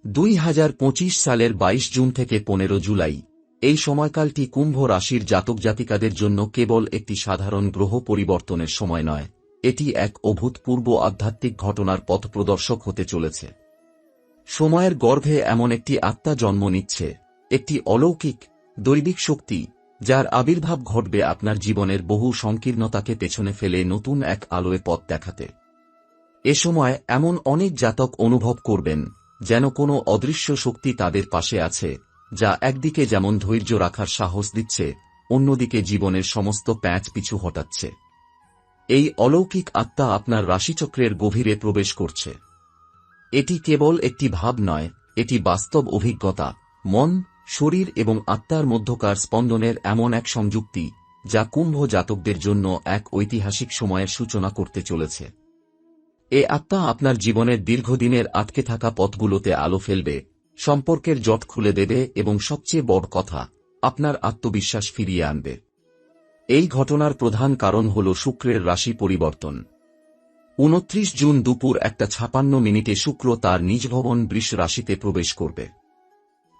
2025 সালের 22 জুন থেকে 15 জুলাই এই সময়কালটি কুম্ভ রাশির জাতক জাতিকাদের জন্য কেবল একটি সাধারণ গ্রহ পরিবর্তনের সময় নয়, এটি এক অভূতপূর্ব আধ্যাত্মিক ঘটনার পথপ্রদর্শক হতে চলেছে। সময়ের গর্ভে এমন একটি আত্মা জন্ম নিচ্ছে, একটি অলৌকিক দৈবিক শক্তি, যার আবির্ভাব ঘটবে আপনার জীবনের বহু সংকীর্ণতাকে পেছনে ফেলে নতুন এক আলোয় পথ দেখাতে। এ সময় এমন অনেক জাতক অনুভব করবেন যেন কোনো অদৃশ্য শক্তি তাদের পাশে আছে, যা একদিকে যেমন ধৈর্য রাখার সাহস দিচ্ছে, অন্যদিকে জীবনের সমস্ত প্যাঁচ পিছু হটাচ্ছে। এই অলৌকিক আত্মা আপনার রাশিচক্রের গভীরে প্রবেশ করছে। এটি কেবল একটি ভাব নয়, এটি বাস্তব অভিজ্ঞতা, মন, শরীর এবং আত্মার মধ্যকার স্পন্দনের এমন এক সংযুক্তি, যা কুম্ভ জাতকদের জন্য এক ঐতিহাসিক সময়ের সূচনা করতে চলেছে। এ আত্মা আপনার জীবনের দীর্ঘদিনের আটকে থাকা পথগুলোতে আলো ফেলবে, সম্পর্কের জট খুলে দেবে এবং সবচেয়ে বড় কথা, আপনার আত্মবিশ্বাস ফিরিয়ে আনবে। এই ঘটনার প্রধান কারণ হল শুক্রের রাশি পরিবর্তন। 29 জুন দুপুর 1:56 শুক্র তার নিজ ভবন বৃষ রাশিতে প্রবেশ করবে।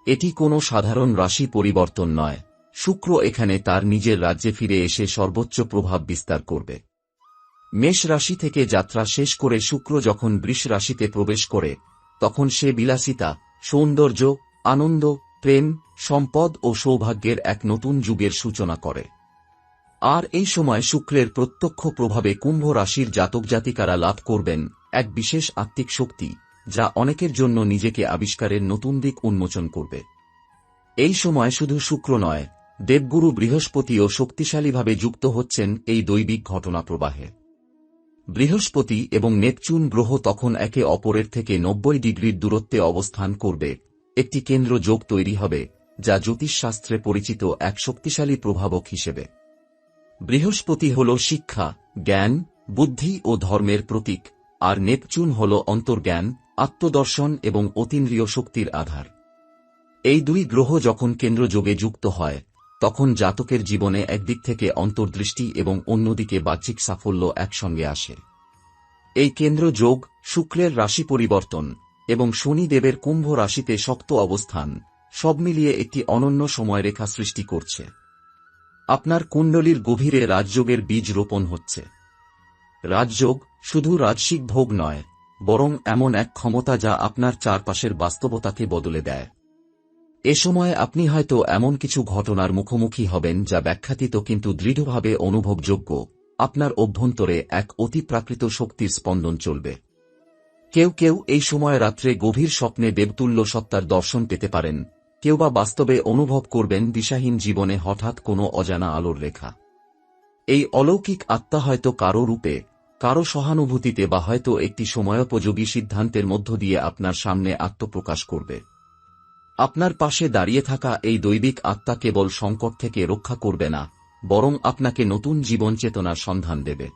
এটি কোনো সাধারণ রাশি পরিবর্তন নয়, শুক্র এখানে তার নিজের রাজ্যে ফিরে এসে সর্বোচ্চ প্রভাব বিস্তার করবে। মেষ রাশি থেকে যাত্রা শেষ করে শুক্র যখন বৃষ রাশিতে প্রবেশ করে, তখন সে বিলাসিতা, সৌন্দর্য, আনন্দ, প্রেম, সম্পদ ও সৌভাগ্যের এক নতুন যুগের সূচনা করে। আর এই সময় শুক্রের প্রত্যক্ষ প্রভাবে কুম্ভ রাশির জাতক জাতিকারা লাভ করবেন এক বিশেষ আত্মিক শক্তি, যা অনেকের জন্য নিজেকে আবিষ্কারের নতুন দিক উন্মোচন করবে। এই সময় শুধু শুক্র নয়, দেবগুরু বৃহস্পতিও শক্তিশালীভাবে যুক্ত হচ্ছেন এই দৈবিক ঘটনা প্রবাহে। বৃহস্পতি এবং নেপচুন গ্রহ তখন একে অপরের থেকে 90 ডিগ্রির দূরত্বে অবস্থান করবে, একটি কেন্দ্র যোগ তৈরি হবে, যা জ্যোতিষশাস্ত্রে পরিচিত এক শক্তিশালী প্রভাবক হিসেবে। বৃহস্পতি হল শিক্ষা, জ্ঞান, বুদ্ধি ও ধর্মের প্রতীক, আর নেপচুন হল অন্তর্জ্ঞান, আত্মদর্শন এবং অতীন্দ্রিয় শক্তির আধার। এই দুই গ্রহ যখন কেন্দ্রযোগে যুক্ত হয়, তখন জাতকের জীবনে একদিক থেকে অন্তর্দৃষ্টি এবং অন্যদিকে বাহ্যিক সাফল্য একসঙ্গে আসে। এই কেন্দ্রযোগ, শুক্রের রাশি পরিবর্তন এবং শনিদেবের কুম্ভ রাশিতে শক্ত অবস্থান, সব মিলিয়ে একটি অনন্য সময়রেখা সৃষ্টি করছে। আপনার কুণ্ডলীর গভীরে রাজযোগের বীজ রোপণ হচ্ছে। রাজযোগ শুধু রাজসিক ভোগ নয়, বরং এমন এক ক্ষমতা যা আপনার চারপাশের বাস্তবতাকে বদলে দেয়। এ সময় আপনি হয়তো এমন কিছু ঘটনার মুখোমুখি হবেন যা ব্যাখ্যাতীত কিন্তু দৃঢ়ভাবে অনুভবযোগ্য। আপনার অভ্যন্তরে এক অতিপ্রাকৃত শক্তির স্পন্দন চলবে। কেউ কেউ এই সময় রাত্রে গভীর স্বপ্নে দেবতুল্য সত্তার দর্শন পেতে পারেন, কেউ বা বাস্তবে অনুভব করবেন দিশাহীন জীবনে হঠাৎ কোনো অজানা আলোর রেখা। এই অলৌকিক আত্মা হয়তো কারো রূপে, কারো সহানুভূতিতে বা হয়তো একটি সময়োপযোগী সিদ্ধান্তের মধ্য দিয়ে আপনার সামনে আত্মপ্রকাশ করবে। আপনার পাশে দাঁড়িয়ে থাকা এই দৈবিক আত্মা কেবল সংকট থেকে রক্ষা করবে না, বরং আপনাকে নতুন জীবন চেতনার সন্ধান দেবে।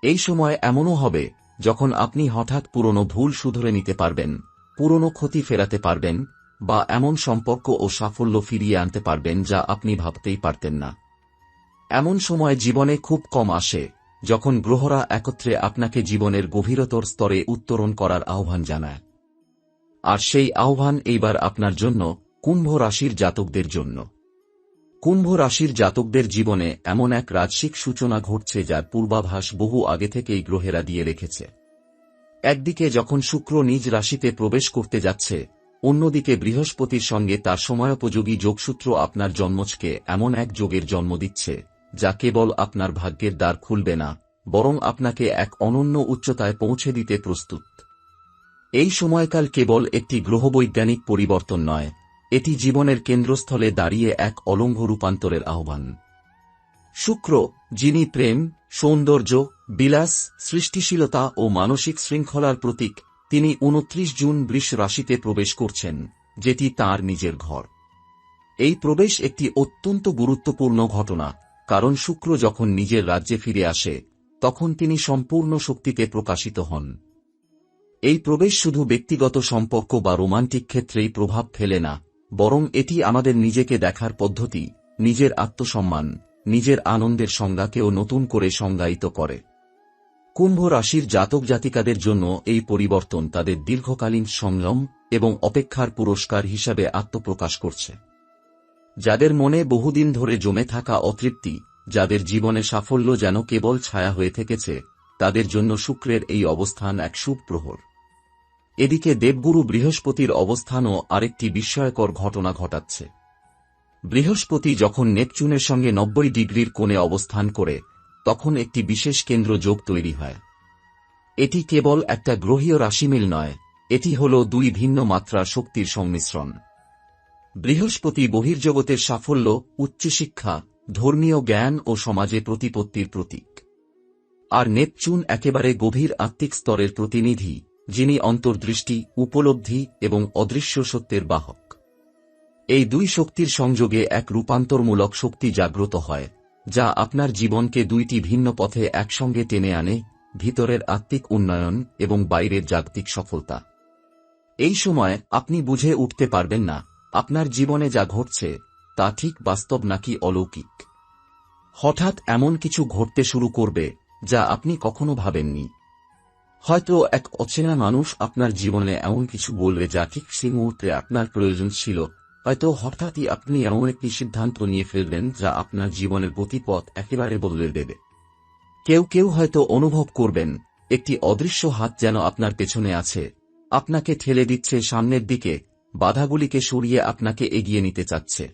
এই সময় এমনও হবে যখন আপনি হঠাৎ পুরনো ভুল শুধরে নিতে পারবেন, পুরনো ক্ষতি ফেরাতে পারবেন, বা এমন সম্পর্ক ও সাফল্য ফিরিয়ে আনতে পারবেন যা আপনি ভাবতেই পারতেন না। এমন সময় জীবনে খুব কম আসে যখন গ্রহরা একত্রে আপনাকে জীবনের গভীরতর স্তরে উত্তরণ করার আহ্বান জানায়। আর সেই আহ্বান এইবার আপনার জন্য, কুম্ভ রাশির জাতকদের জন্য। কুম্ভ রাশির জাতকদের জীবনে এমন এক রাজসিক সূচনা ঘটছে যার পূর্বাভাস বহু আগে থেকেই গ্রহেরা দিয়ে রেখেছে। একদিকে যখন শুক্র নিজ রাশিতে প্রবেশ করতে যাচ্ছে, অন্যদিকে বৃহস্পতির সঙ্গে তার সময়োপযোগী যোগসূত্র আপনার জন্মছকে এমন এক যোগের জন্ম দিচ্ছে, যা কেবল আপনার ভাগ্যের দ্বার খুলবে না, বরং আপনাকে এক অনন্য উচ্চতায় পৌঁছে দিতে প্রস্তুত। এই সময়কাল কেবল একটি গ্রহবৈজ্ঞানিক পরিবর্তন নয়, এটি জীবনের কেন্দ্রস্থলে দাঁড়িয়ে এক অলঙ্ঘ রূপান্তরের আহ্বান। শুক্র, যিনি প্রেম, সৌন্দর্য, বিলাস, সৃষ্টিশীলতা ও মানসিক শৃঙ্খলার প্রতীক, তিনি 29 জুন বৃষ রাশিতে প্রবেশ করছেন, যেটি তাঁর নিজের ঘর। এই প্রবেশ একটি অত্যন্ত গুরুত্বপূর্ণ ঘটনা, কারণ শুক্র যখন নিজের রাজ্যে ফিরে আসে, তখন তিনি সম্পূর্ণ শক্তিতে প্রকাশিত হন। এই প্রবেশ শুধু ব্যক্তিগত সম্পর্ক বা রোমান্টিক ক্ষেত্রেই প্রভাব ফেলে না, বরং এটি আমাদের নিজেকে দেখার পদ্ধতি, নিজের আত্মসম্মান, নিজের আনন্দের সংজ্ঞাকেও নতুন করে সংজ্ঞায়িত করে। কুম্ভ রাশির জাতক জাতিকাদের জন্য এই পরিবর্তন তাদের দীর্ঘকালীন সংযম, এবং অপেক্ষার পুরস্কার হিসাবে আত্মপ্রকাশ করছে। যাদের মনে বহুদিন ধরে জমে থাকা অতৃপ্তি, যাদের জীবনে সাফল্য যেন কেবল ছায়া হয়ে থেকেছে, তাদের জন্য শুক্রের এই অবস্থান এক শুভ প্রহর। এদিকে দেবগুরু বৃহস্পতির অবস্থানও আরেকটি বিস্ময়কর ঘটনা ঘটাচ্ছে। বৃহস্পতি যখন নেপচুনের সঙ্গে 90 ডিগ্রির কোণে অবস্থান করে, তখন একটি বিশেষ কেন্দ্র যোগ তৈরি হয়। এটি কেবল একটা গ্রহীয় রাশিমিল নয়, এটি হল দুই ভিন্ন মাত্রার শক্তির সংমিশ্রণ। বৃহস্পতি বহির্জগতের সাফল্য, উচ্চশিক্ষা, ধর্মীয় জ্ঞান ও সমাজে প্রতিপত্তির প্রতীক। আর নেপচুন একেবারে গভীর আত্মিক স্তরের প্রতিনিধি, যিনি অন্তর্দৃষ্টি, উপলব্ধি এবং অদৃশ্য সত্যের বাহক। এই দুই শক্তির সংযোগে এক রূপান্তরমূলক শক্তি জাগ্রত হয়, যা আপনার জীবনকে দুইটি ভিন্ন পথে একসঙ্গে টেনে আনে, ভিতরের আত্মিক উন্নয়ন এবং বাইরের জাগতিক সফলতা। এই সময় আপনি বুঝে উঠতে পারবেন না আপনার জীবনে যা ঘটছে তা ঠিক বাস্তব নাকি অলৌকিক। হঠাৎ এমন কিছু ঘটতে শুরু করবে যা আপনি কখনো ভাবেননি। হয়তো এক অচেনা মানুষ আপনার জীবনে এমন কিছু বলবে যা ঠিক সেই মুহূর্তে আপনার প্রয়োজন ছিল। হয়তো হঠাৎই আপনি এমন একটি সিদ্ধান্ত নিয়ে ফেলবেন যা আপনার জীবনের গতিপথ একেবারে বদলে দেবে। কেউ কেউ হয়তো অনুভব করবেন একটি অদৃশ্য হাত যেন আপনার পেছনে আছে, আপনাকে ঠেলে দিচ্ছে সামনের দিকে, বাধাগুলিকে সরিয়ে আপনাকে এগিয়ে নিতে চাচ্ছে।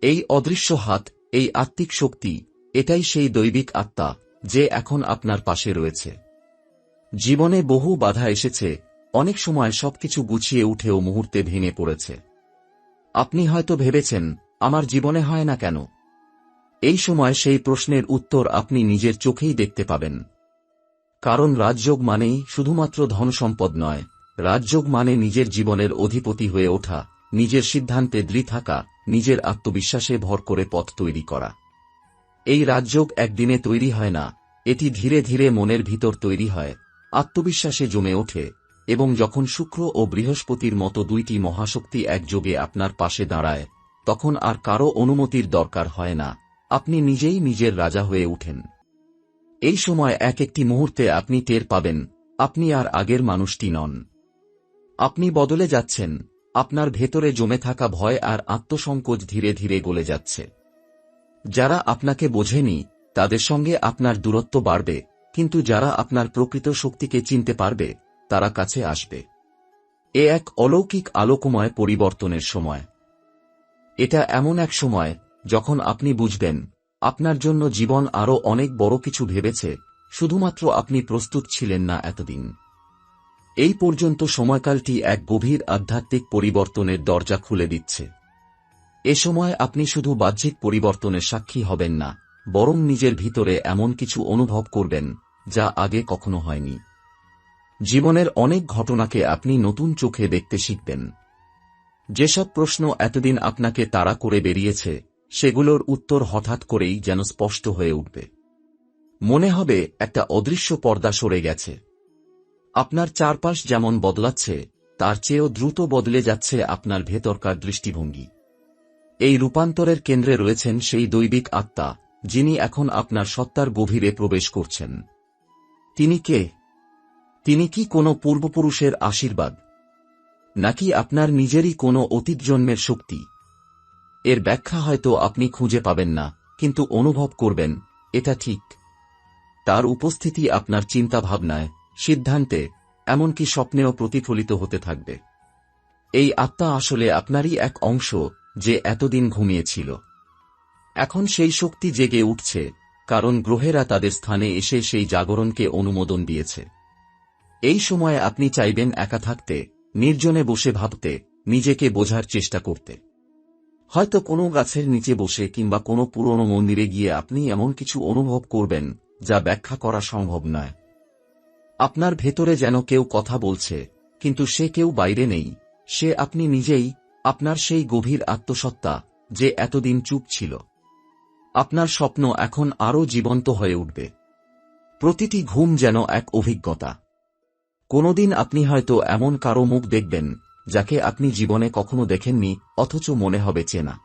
এই অদৃশ্য হাত, এই আত্মিক শক্তি, এটাই সেই দৈবিক আত্মা যে এখন আপনার পাশে রয়েছে। জীবনে বহু বাধা এসেছে, অনেক সময় সবকিছু গুছিয়ে উঠেও মুহূর্তে ভেঙে পড়েছে। আপনি হয়তো ভেবেছেন, আমার জীবনে হয় না কেন? এই সময় সেই প্রশ্নের উত্তর আপনি নিজের চোখেই দেখতে পাবেন। কারণ রাজযোগ মানেই শুধুমাত্র ধনসম্পদ নয়, রাজযোগ মানে নিজের জীবনের অধিপতি হয়ে ওঠা, নিজের সিদ্ধান্তে দৃঢ় থাকা, নিজের আত্মবিশ্বাসে ভর করে পথ তৈরি করা। এই রাজযোগ একদিনে তৈরি হয় না, এটি ধীরে ধীরে মনের ভিতর তৈরি হয়, আত্মবিশ্বাসে জমে ওঠে, এবং যখন শুক্র ও বৃহস্পতির মতো দুইটি মহাশক্তি একযোগে আপনার পাশে দাঁড়ায়, তখন আর কারো অনুমতির দরকার হয় না, আপনি নিজেই নিজের রাজা হয়ে উঠেন। এই সময় এক একটি মুহূর্তে আপনি টের পাবেন আপনি আর আগের মানুষটি নন। আপনি বদলে যাচ্ছেন, আপনার ভেতরে জমে থাকা ভয় আর আত্মসংকোচ ধীরে ধীরে গলে যাচ্ছে। যারা আপনাকে বোঝেনি তাদের সঙ্গে আপনার দূরত্ব বাড়বে, কিন্তু যারা আপনার প্রকৃত শক্তিকে চিনতে পারবে তারা কাছে আসবে। এ এক অলৌকিক আলোকময় পরিবর্তনের সময়। এটা এমন এক সময় যখন আপনি বুঝবেন আপনার জন্য জীবন আরও অনেক বড় কিছু ভেবেছে, শুধুমাত্র আপনি প্রস্তুত ছিলেন না এতদিন। এই পর্যন্ত সময়কালটি এক গভীর আধ্যাত্মিক পরিবর্তনের দরজা খুলে দিচ্ছে। এ সময় আপনি শুধু বাহ্যিক পরিবর্তনের সাক্ষী হবেন না, বরং নিজের ভিতরে এমন কিছু অনুভব করবেন যা আগে কখনো হয়নি। জীবনের অনেক ঘটনাকে আপনি নতুন চোখে দেখতে শিখবেন। যেসব প্রশ্ন এতদিন আপনাকে তাড়া করে বেরিয়েছে, সেগুলোর উত্তর হঠাৎ করেই যেন স্পষ্ট হয়ে উঠবে। মনে হবে একটা অদৃশ্য পর্দা সরে গেছে। আপনার চারপাশ যেমন বদলাচ্ছে, তার চেয়েও দ্রুত বদলে যাচ্ছে আপনার ভেতরকার দৃষ্টিভঙ্গি। এই রূপান্তরের কেন্দ্রে রয়েছেন সেই দৈবিক আত্মা, যিনি এখন আপনার সত্তার গভীরে প্রবেশ করছেন। তিনি কে? তিনি কি কোনো পূর্বপুরুষের আশীর্বাদ, নাকি আপনার নিজেরই কোনো অতীত জন্মের শক্তি? এর ব্যাখ্যা হয়তো আপনি খুঁজে পাবেন না, কিন্তু অনুভব করবেন এটা ঠিক। তার উপস্থিতি আপনার চিন্তাভাবনায়, সিদ্ধান্তে, এমনকি স্বপ্নেও প্রতিফলিত হতে থাকবে। এই আত্মা আসলে আপনারই এক অংশ যে এতদিন ঘুমিয়েছিল। এখন সেই শক্তি জেগে উঠছে, কারণ গ্রহেরা তাদের স্থানে এসে সেই জাগরণকে অনুমোদন দিয়েছে। এই সময়ে আপনি চাইবেন একা থাকতে, নির্জনে বসে ভাবতে, নিজেকে বোঝার চেষ্টা করতে। হয়তো কোনো গাছের নিচে বসে কিংবা কোনো পুরনো মন্দিরে গিয়ে আপনি এমন কিছু অনুভব করবেন যা ব্যাখ্যা করা সম্ভব নয়। আপনার ভেতরে যেন কেউ কথা বলছে, কিন্তু সে কেউ বাইরে নেই, সে আপনি নিজেই, আপনার সেই গভীর আত্মসত্তা যে এতদিন চুপ ছিল। আপনার স্বপ্ন এখন আরও জীবন্ত হয়ে উঠবে। প্রতিটি ঘুম যেন এক অভিজ্ঞতা। কোনোদিন আপনি হয়তো এমন কারো মুখ দেখবেন যাকে আপনি জীবনে কখনো দেখেননি, অথচ মনে হবে চেনা।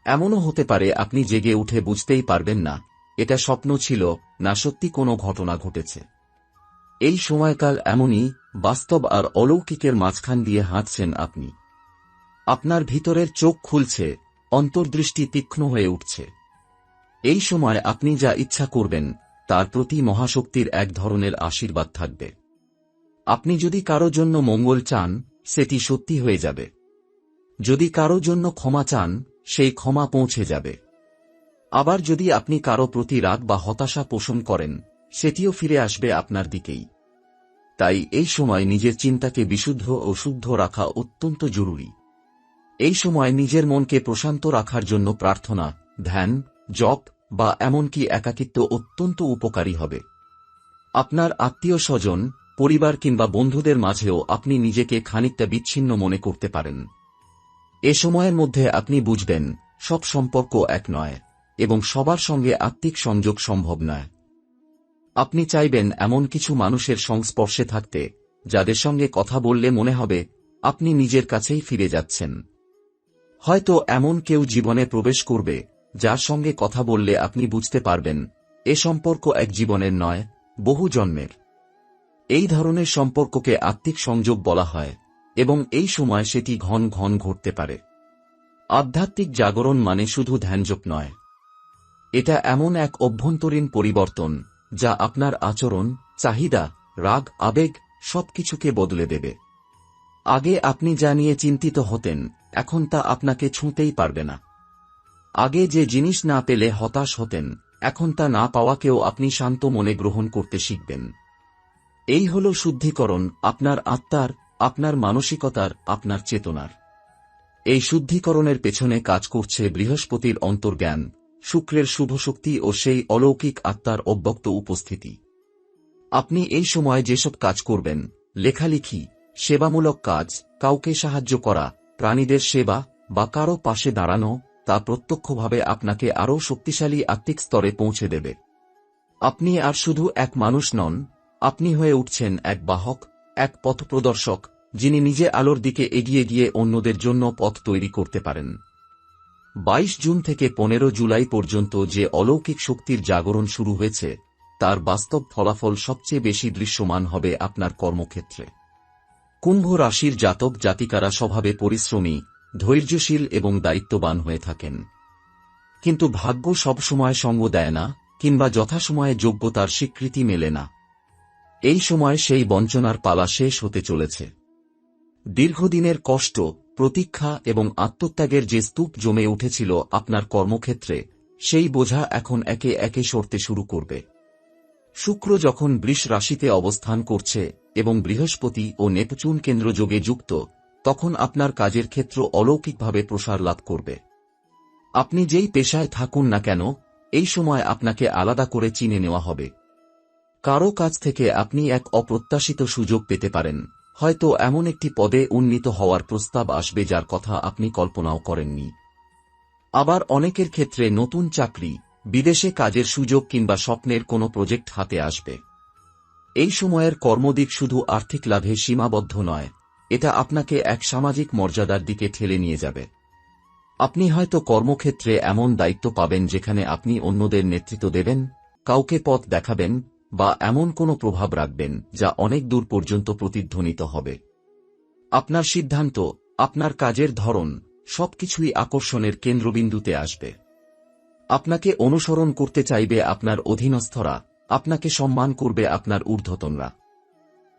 এমনও হতে পারে আপনি জেগে উঠে বুঝতেই পারবেন না এটা স্বপ্ন ছিল না সত্যি কোনো ঘটনা ঘটেছে। এই সময়কাল এমনই, বাস্তব আর অলৌকিকের মাঝখান দিয়ে হাঁটছেন আপনি। আপনার ভিতরের চোখ খুলছে, অন্তর্দৃষ্টি তীক্ষ্ণ হয়ে উঠছে। এই সময় আপনি যা ইচ্ছা করবেন তার প্রতি মহাশক্তির এক ধরনের আশীর্বাদ থাকবে। আপনি যদি কারো জন্য মঙ্গল চান, সেটি সত্যি হয়ে যাবে। যদি কারো জন্য ক্ষমা চান, সেই ক্ষমা পৌঁছে যাবে। আবার যদি আপনি কারো প্রতি রাগ বা হতাশা পোষণ করেন, সেটিও ফিরে আসবে আপনার দিকেই। তাই এই সময় নিজের চিন্তাকে বিশুদ্ধ ও শুদ্ধ রাখা অত্যন্ত জরুরি। এই সময় নিজের মনকে প্রশান্ত রাখার জন্য প্রার্থনা, ধ্যান, জপ বা এমনকি একাকিত্ব অত্যন্ত উপকারী হবে। আপনার আত্মীয় স্বজন, পরিবার কিংবা বন্ধুদের মাঝেও আপনি নিজেকে খানিকটা বিচ্ছিন্ন মনে করতে পারেন। এ সময়ের মধ্যে আপনি বুঝবেন সব সম্পর্ক এক নয় এবং সবার সঙ্গে আত্মিক সংযোগ সম্ভব নয়। আপনি চাইবেন এমন কিছু মানুষের সংস্পর্শে থাকতে, যাদের সঙ্গে কথা বললে মনে হবে আপনি নিজের কাছেই ফিরে যাচ্ছেন। হয়তো এমন কেউ জীবনে প্রবেশ করবে, যার সঙ্গে কথা বললে আপনি বুঝতে পারবেন এ সম্পর্ক এক জীবনের নয়, বহু জন্মের। এই ধরনের সম্পর্ককে আত্মিক সংযোগ বলা হয় এবং এই সময় সেটি ঘন ঘন ঘটতে পারে। আধ্যাত্মিক জাগরণ মানে শুধু ধ্যানজপ নয়, এটা এমন এক অভ্যন্তরীণ পরিবর্তন যা আপনার আচরণ, চাহিদা, রাগ, আবেগ সবকিছুকে বদলে দেবে। আগে আপনি যা নিয়ে চিন্তিত হতেন, এখন তা আপনাকে ছুঁতেই পারবে না। আগে যে জিনিস না পেলে হতাশ হতেন, এখন তা না পাওয়াকেও আপনি শান্ত মনে গ্রহণ করতে শিখবেন। এই হল শুদ্ধিকরণ, আপনার আত্মার, আপনার মানসিকতার, আপনার চেতনার। এই শুদ্ধিকরণের পেছনে কাজ করছে বৃহস্পতির অন্তর্জ্ঞান, শুক্রের শুভশক্তি ও সেই অলৌকিক আত্মার অব্যক্ত উপস্থিতি। আপনি এই সময় যেসব কাজ করবেন, লেখালেখি, সেবামূলক কাজ, কাউকে সাহায্য করা, প্রাণীদের সেবা বা কারো পাশে দাঁড়ানো, তা প্রত্যক্ষভাবে আপনাকে আরও শক্তিশালী আত্মিক স্তরে পৌঁছে দেবে। আপনি আর শুধু এক মানুষ নন, আপনি হয়ে উঠছেন এক বাহক, এক পথপ্রদর্শক, যিনি নিজে আলোর দিকে এগিয়ে গিয়ে অন্যদের জন্য পথ তৈরি করতে পারেন। 22 জুন থেকে 15 জুলাই পর্যন্ত যে অলৌকিক শক্তির জাগরণ শুরু হয়েছে, তার বাস্তব ফলাফল সবচেয়ে বেশি দৃশ্যমান হবে আপনার কর্মক্ষেত্রে। কুম্ভ রাশির জাতক জাতিকারা স্বভাবে পরিশ্রমী, ধৈর্যশীল এবং দায়িত্ববান হয়ে থাকেন। কিন্তু ভাগ্য সবসময় সঙ্গ দেয় না, কিংবা যথাসময়ে যোগ্যতার স্বীকৃতি মেলে না। এই সময় সেই বঞ্চনার পালা শেষ হতে চলেছে। দীর্ঘদিনের কষ্ট, প্রতীক্ষা এবং আত্মত্যাগের যে স্তূপ জমে উঠেছিল আপনার কর্মক্ষেত্রে, সেই বোঝা এখন একে একে সরতে শুরু করবে। শুক্র যখন বৃষ রাশিতে অবস্থান করছে এবং বৃহস্পতি ও নেপচুন কেন্দ্রযোগে যুক্ত, তখন আপনার কাজের ক্ষেত্র অলৌকিকভাবে প্রসার লাভ করবে। আপনি যেই পেশায় থাকুন না কেন, এই সময় আপনাকে আলাদা করে চিনে নেওয়া হবে। কারো কাছ থেকে আপনি এক অপ্রত্যাশিত সুযোগ পেতে পারেন, হয়তো এমন একটি পদে উন্নীত হওয়ার প্রস্তাব আসবে যার কথা আপনি কল্পনাও করেননি। আবার অনেকের ক্ষেত্রে নতুন চাকরি, বিদেশে কাজের সুযোগ কিংবা স্বপ্নের কোনো প্রজেক্ট হাতে আসবে। এই সময়ের কর্মদিক শুধু আর্থিক লাভে সীমাবদ্ধ নয়, এটা আপনাকে এক সামাজিক মর্যাদার দিকে ঠেলে নিয়ে যাবে। আপনি হয়তো কর্মক্ষেত্রে এমন দায়িত্ব পাবেন যেখানে আপনি অন্যদের নেতৃত্ব দেবেন, কাউকে পথ দেখাবেন বা এমন কোনো প্রভাব রাখবেন যা অনেক দূর পর্যন্ত প্রতিধ্বনিত হবে। আপনার সিদ্ধান্ত, আপনার কাজের ধরন সবকিছুই আকর্ষণের কেন্দ্রবিন্দুতে আসবে। আপনাকে অনুসরণ করতে চাইবে আপনার অধীনস্থরা, আপনাকে সম্মান করবে আপনার ঊর্ধ্বতনরা।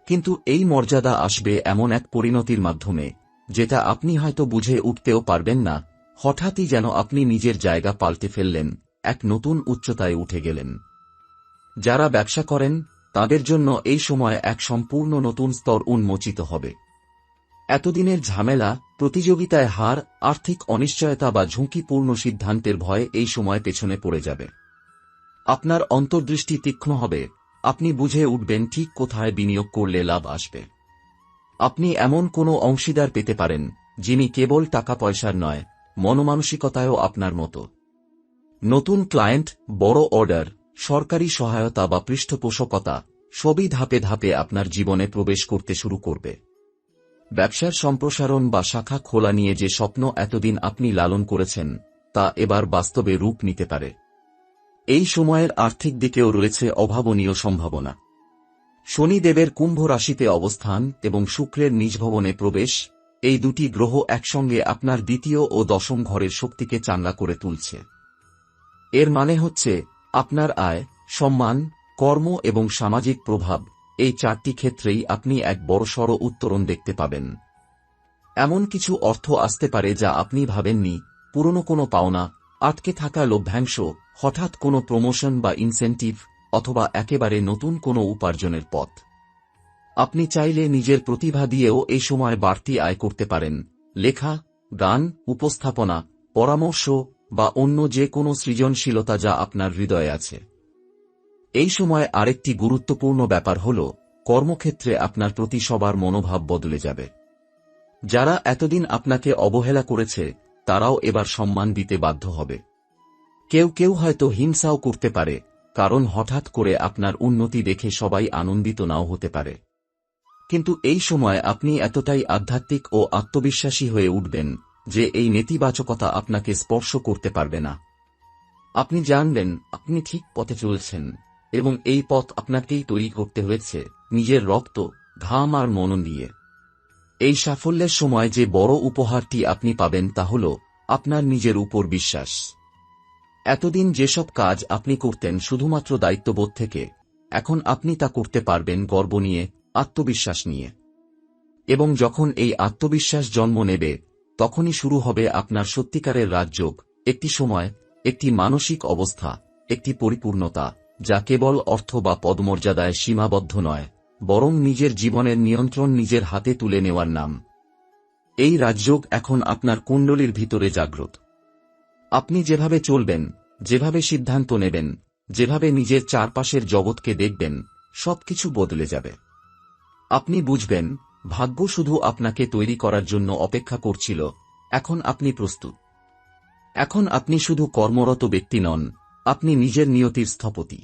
কিন্তু এই মর্যাদা আসবে এমন এক পরিণতির মাধ্যমে, যেটা আপনি হয়তো বুঝে উঠতেও পারবেন না। হঠাৎই যেন আপনি নিজের জায়গা পাল্টে ফেললেন, এক নতুন উচ্চতায় উঠে গেলেন। যারা ব্যবসা করেন, তাদের জন্য এই সময় এক সম্পূর্ণ নতুন স্তর উন্মোচিত হবে। এতদিনের ঝামেলা, প্রতিযোগিতায় হার, আর্থিক অনিশ্চয়তা বা ঝুঁকিপূর্ণ সিদ্ধান্তের ভয় এই সময় পেছনে পড়ে যাবে। আপনার অন্তর্দৃষ্টি তীক্ষ্ণ হবে, আপনি বুঝে উঠবেন ঠিক কোথায় বিনিয়োগ করলে লাভ আসবে। আপনি এমন কোনো অংশীদার পেতে পারেন, যিনি কেবল টাকা পয়সার নয়, মনমানসিকতায়ও আপনার মতো। নতুন ক্লায়েন্ট, বড় অর্ডার, সরকারি সহায়তা বা পৃষ্ঠপোষকতা সবই ধাপে ধাপে আপনার জীবনে প্রবেশ করতে শুরু করবে। ব্যবসার সম্প্রসারণ বা শাখা খোলা নিয়ে যে স্বপ্ন এতদিন আপনি লালন করেছেন, তা এবার বাস্তবে রূপ নিতে পারে। এই সময়ের আর্থিক দিকেও রয়েছে অভাবনীয় সম্ভাবনা। শনিদেবের কুম্ভ রাশিতে অবস্থান এবং শুক্রের নিজ ভবনে প্রবেশ, এই দুটি গ্রহ একসঙ্গে আপনার দ্বিতীয় ও দশম ঘরের শক্তিকে চাঙ্গা করে তুলছে। এর মানে হচ্ছে আপনার আয়, সম্মান, কর্ম এবং সামাজিক প্রভাব, এই চারটি ক্ষেত্রেই আপনি এক বড়সড় উত্তরণ দেখতে পাবেন। এমন কিছু অর্থ আসতে পারে যা আপনি ভাবেননি, পুরনো কোনো পাওনা, আটকে থাকা লভ্যাংশ, হঠাৎ কোনো প্রমোশন বা ইনসেন্টিভ, অথবা একেবারে নতুন কোনো উপার্জনের পথ। আপনি চাইলে নিজের প্রতিভা দিয়েও এই সময় বাড়তি আয় করতে পারেন, লেখা, গান, উপস্থাপনা, পরামর্শ বা অন্য যে কোনো সৃজনশীলতা যা আপনার হৃদয়ে আছে। এই সময় আরেকটি গুরুত্বপূর্ণ ব্যাপার হল, কর্মক্ষেত্রে আপনার প্রতি সবার মনোভাব বদলে যাবে। যারা এতদিন আপনাকে অবহেলা করেছে তারাও এবার সম্মান দিতে বাধ্য হবে। কেউ কেউ হয়তো হিংসাও করতে পারে, কারণ হঠাৎ করে আপনার উন্নতি দেখে সবাই আনন্দিত নাও হতে পারে। কিন্তু এই সময় আপনি এতটাই আধ্যাত্মিক ও আত্মবিশ্বাসী হয়ে উঠবেন যে এই নেতিবাচকতা আপনাকে স্পর্শ করতে পারবে না। আপনি জানবেন আপনি ঠিক পথে চলছেন এবং এই পথ আপনাকেই তৈরি করতে হয়েছে নিজের রক্ত, ঘাম আর মনন দিয়ে। এই সাফল্যের সময় যে বড় উপহারটি আপনি পাবেন তা হল আপনার নিজের উপর বিশ্বাস। এতদিন যেসব কাজ আপনি করতেন শুধুমাত্র দায়িত্ববোধ থেকে, এখন আপনি তা করতে পারবেন গর্ব নিয়ে, আত্মবিশ্বাস নিয়ে। এবং যখন এই আত্মবিশ্বাস জন্ম নেবে তখনই শুরু হবে আপনার সত্যিকারের রাজযোগ, একটি সময়, একটি মানসিক অবস্থা, একটি পরিপূর্ণতা যা কেবল অর্থ বা পদমর্যাদায় সীমাবদ্ধ নয়, বরং নিজের জীবনের নিয়ন্ত্রণ নিজের হাতে তুলে নেওয়ার নাম। এই রাজযোগ এখন আপনার কুণ্ডলীর ভিতরে জাগ্রত। আপনি যেভাবে চলবেন, যেভাবে সিদ্ধান্ত নেবেন, যেভাবে নিজের চারপাশের জগৎকে দেখবেন, সবকিছু বদলে যাবে। আপনি বুঝবেন ভাগ্য শুধু আপনাকে তৈরি করার জন্য অপেক্ষা করছিল, এখন আপনি প্রস্তুত। এখন আপনি শুধু কর্মরত ব্যক্তি নন, আপনি নিজের নিয়তির স্থপতি।